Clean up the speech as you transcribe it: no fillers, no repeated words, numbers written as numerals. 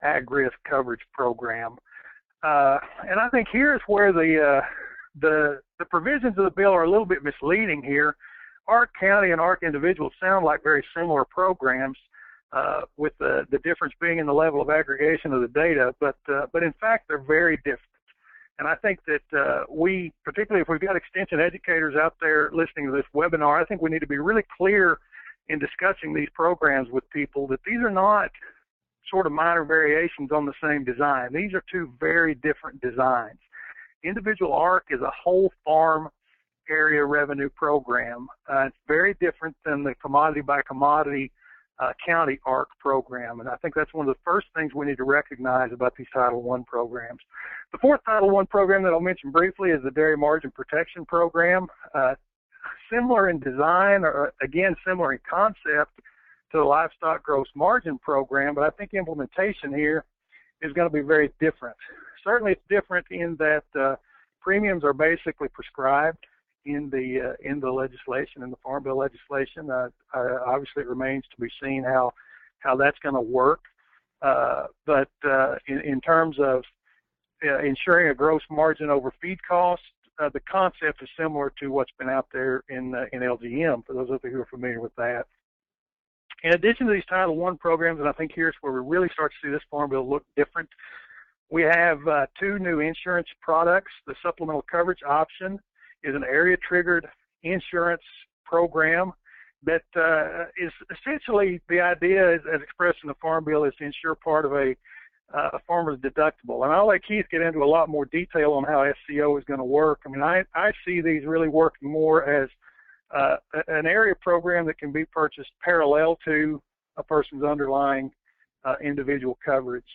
ag risk coverage program. And I think here's where the provisions of the bill are a little bit misleading here. ARC County and ARC individuals sound like very similar programs, with the difference being in the level of aggregation of the data, but in fact they're very different. And I think that we, particularly if we've got extension educators out there listening to this webinar, I think we need to be really clear in discussing these programs with people that these are not sort of minor variations on the same design. These are two very different designs. Individual ARC is a whole farm area revenue program. It's very different than the commodity by commodity county ARC program, and I think that's one of the first things we need to recognize about these Title I programs. The fourth Title I program that I'll mention briefly is the Dairy Margin Protection Program. Similar in design, or again similar in concept to the Livestock Gross Margin Program, but I think implementation here is going to be very different. Certainly it's different in that premiums are basically prescribed in the legislation, in the Farm Bill legislation. Obviously, it remains to be seen how that's going to work. But in terms of ensuring a gross margin over feed costs, the concept is similar to what's been out there in LGM, for those of you who are familiar with that. In addition to these Title I programs, and I think here's where we really start to see this Farm Bill look different, we have two new insurance products. The supplemental coverage option is an area-triggered insurance program that is essentially, the idea as expressed in the Farm Bill is to insure part of a farmer's deductible. And I'll let Keith get into a lot more detail on how SCO is going to work. I mean, I see these really working more as an area program that can be purchased parallel to a person's underlying individual coverage.